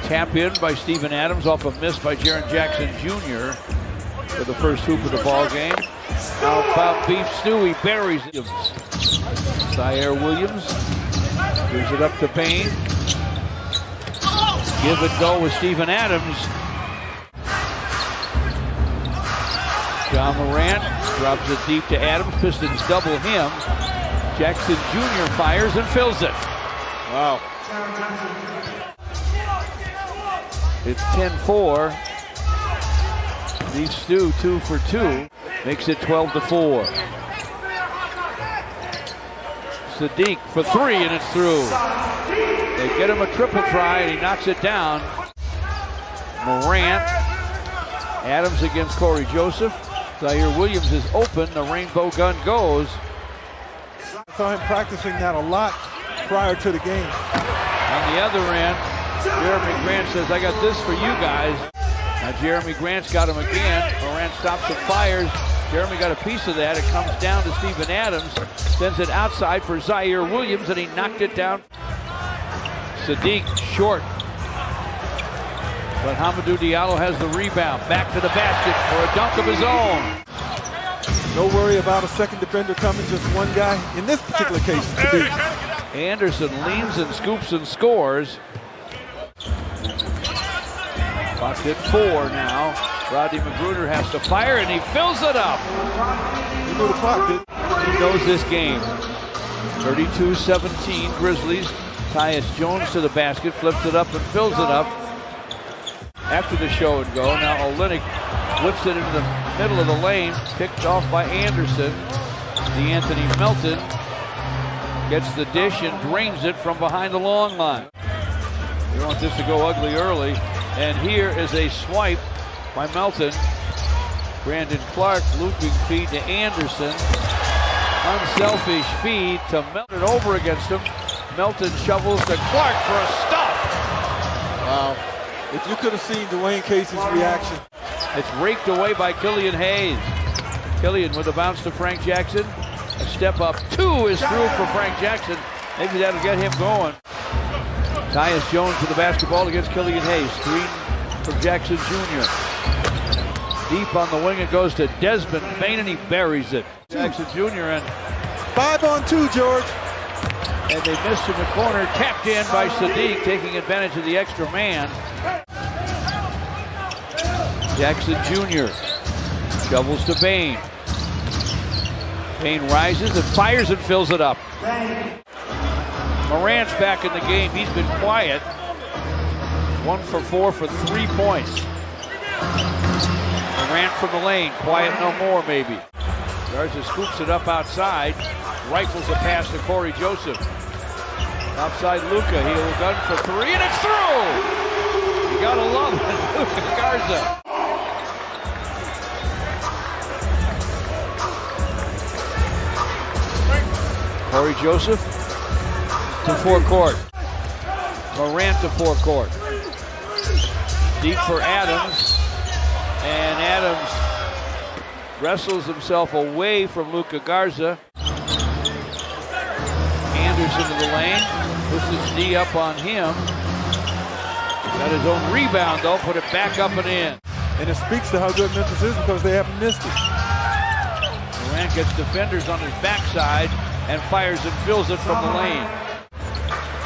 tap in by Steven Adams off a miss by Jaren Jackson Jr. for the first hoop of the ball game. How about beef stew? He buries it. Zaire Williams gives it up to Payne. Give and go with Steven Adams. John Morant drops it deep to Adams. Pistons double him. Jackson Jr. fires and fills it. Wow. It's 10-4. Beef stew 2 for 2. Makes it 12-4. Sadiq for 3 and it's through. They get him a triple try and he knocks it down. Morant. Adams against Corey Joseph. Zaire Williams is open. The rainbow gun goes. I saw him practicing that a lot prior to the game. On the other end, Jeremy Grant says, I got this for you guys. Now Jeremy Grant's got him again. Morant stops and fires. Jeremy got a piece of that. It comes down to Steven Adams. Sends it outside for Zaire Williams and he knocked it down. Sadiq short. But Hamidou Diallo has the rebound. Back to the basket for a dunk of his own. No worry about a second defender coming, just one guy. In this particular case, to beat. Anderson leans and scoops and scores. Clock's at 4 now. Rodney McGruder has to fire and he fills it up. He knew the clock did. He knows this game. 32-17 Grizzlies. Tyus Jones to the basket, flips it up and fills it up. After the show and go, now Olynyk whips it into the middle of the lane, picked off by Anderson. DeAnthony Melton gets the dish and drains it from behind the long line. We want this to go ugly early. And here is a swipe by Melton. Brandon Clark looping feed to Anderson. Unselfish feed to Melton over against him. Melton shovels to Clark for a stop. Wow. If you could have seen Dwayne Casey's reaction. It's raked away by Killian Hayes. Killian with a bounce to Frank Jackson. A step up. 2 is through for Frank Jackson. Maybe that'll get him going. Tyus Jones with the basketball against Killian Hayes. Screen from Jackson Jr. Deep on the wing it goes to Desmond Bane and he buries it. Jackson Jr. and 5-on-2, George. And they missed in the corner. Tapped in by Sadiq, taking advantage of the extra man. Jackson Jr. shovels to Bane. Bane rises and fires and fills it up. Morant's back in the game. He's been quiet. 1 for 4 for 3 points. Morant from the lane. Quiet no more, maybe. Garza scoops it up outside. Rifles a pass to Corey Joseph. Outside Luka. He'll gun for 3 and it's through! You gotta love it. Luka Garza. Corey Joseph to forecourt. Morant to forecourt. Deep for Adams. And Adams wrestles himself away from Luka Garza. Anderson to the lane. Puts his D up on him. Got his own rebound though. Put it back up and in. And it speaks to how good Memphis is because they haven't missed it. Morant gets defenders on his backside and fires and fills it from the lane.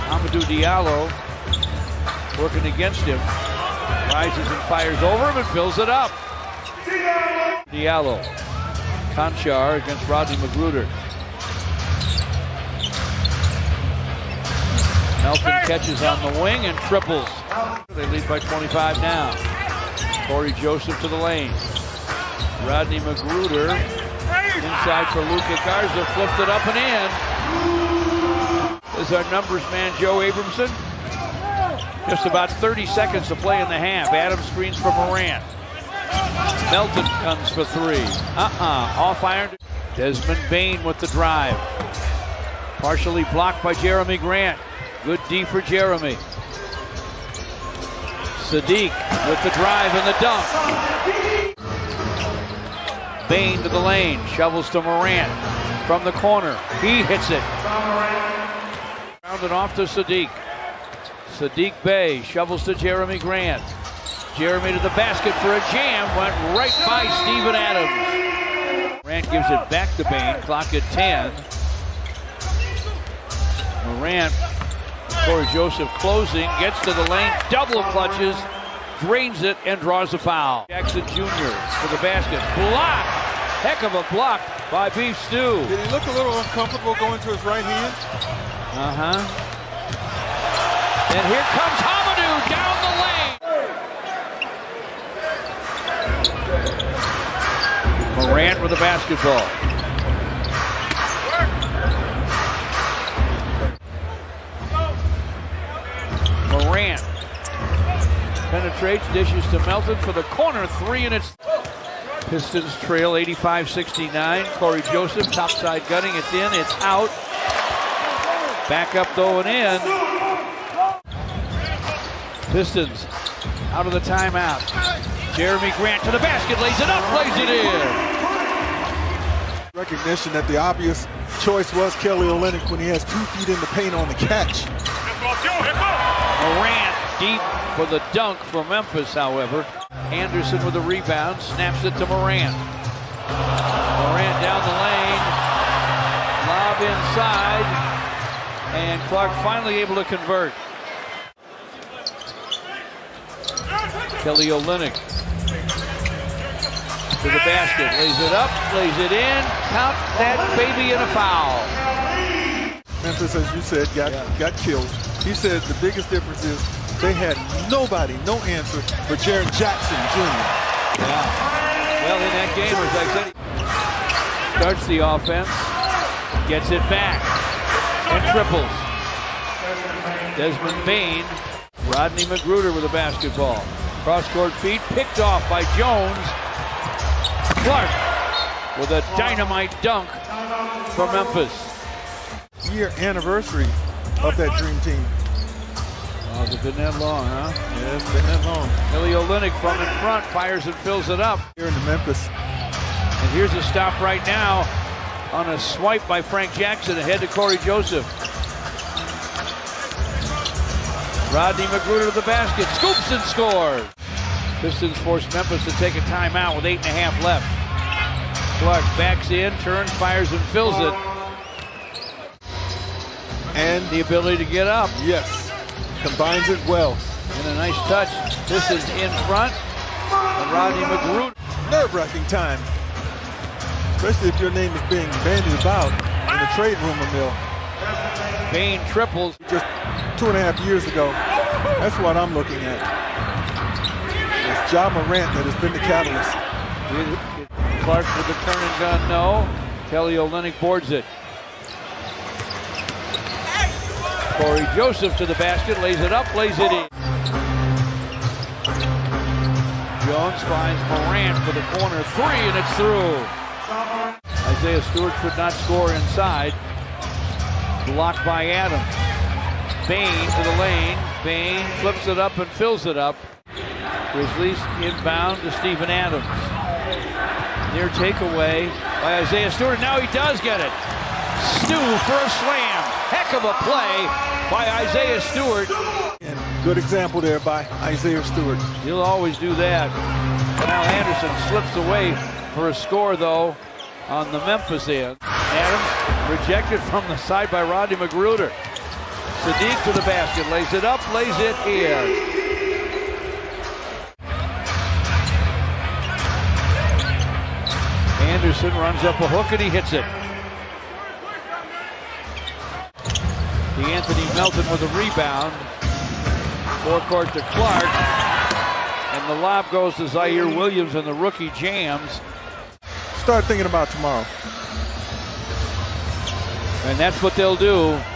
Hamidou Diallo working against him. Rises and fires over him and fills it up. Diallo. Conchar against Rodney McGruder. Melton catches on the wing and triples. They lead by 25 now. Corey Joseph to the lane. Rodney McGruder inside for Luka Garza. Flipped it up and in. This is our numbers man, Joe Abramson. Just about 30 seconds to play in the half. Adams screens for Morant. Melton comes for 3. Off iron. Desmond Bane with the drive. Partially blocked by Jeremy Grant. Good D for Jeremy. Sadiq with the drive and the dunk. Bane to the lane. Shovels to Morant from the corner. He hits it. Rounded off to Sadiq. Sadiq Bey shovels to Jeremy Grant. Jeremy to the basket for a jam. Went right by Steven Adams. Grant gives it back to Bain. Clock at 10. Morant, Corey Joseph closing, gets to the lane, double clutches, drains it, and draws a foul. Jackson Jr. for the basket. Block! Heck of a block by Beef Stew. Did he look a little uncomfortable going to his right hand? And here comes Hamadou down the lane. Morant with the basketball. Morant penetrates, dishes to Melton for the corner three, and it's Pistons trail 85-69. Corey Joseph topside gunning, it's in, it's out. Back up though and in. Pistons out of the timeout. Jeremy Grant to the basket, lays it up, lays it in. Recognition that the obvious choice was Kelly Olynyk when he has 2 feet in the paint on the catch. Morant deep for the dunk for Memphis, however. Anderson with the rebound, snaps it to Morant. Morant down the lane, lob inside, and Clark finally able to convert. Kelly Olynyk to the basket, lays it up, lays it in, count that baby in a foul. Memphis, as you said, got killed. He said the biggest difference is they had nobody, no answer for Jaren Jackson Jr. Yeah. Well, in that game, as I said, starts the offense, gets it back, and triples. Desmond Bain, Rodney Magruder with the basketball. Cross-court feed, picked off by Jones. Clark with a dynamite dunk for Memphis. Year anniversary of that dream team. Oh, it's been that long, huh? Yeah, it's been that long. Kelly Olynyk from in front, fires and fills it up. Here in Memphis. And here's a stop right now on a swipe by Frank Jackson ahead to Corey Joseph. Rodney Magruder to the basket, scoops and scores. Pistons force Memphis to take a timeout with 8.5 left. Clark backs in, turns, fires, and fills it. And the ability to get up. Yes, combines it well. And a nice touch. This is in front. And Rodney Magruder. Nerve-wracking time, especially if your name is being bandied about in the trade rumor mill. Bain triples. Just 2.5 years ago, that's what I'm looking at. It's Ja Morant that has been the catalyst. Clark with the turn and gun, no. Kelly Olynyk boards it. Corey Joseph to the basket, lays it up, lays it in. Jones finds Morant for the corner three, and it's through. Isaiah Stewart could not score inside. Blocked by Adams. Bain to the lane. Bain flips it up and fills it up. Grizzlies inbound to Steven Adams. Near takeaway by Isaiah Stewart. Now he does get it. Stu for a slam. Heck of a play by Isaiah Stewart. And good example there by Isaiah Stewart. He'll always do that. Now Anderson slips away for a score, though, on the Memphis end. Adams rejected from the side by Rodney Magruder. Sadiq to the basket, lays it up, lays it in. Anderson runs up a hook and he hits it. Anthony Melton with a rebound. Forecourt to Clark. And the lob goes to Zaire Williams and the rookie jams. Start thinking about tomorrow. And that's what they'll do.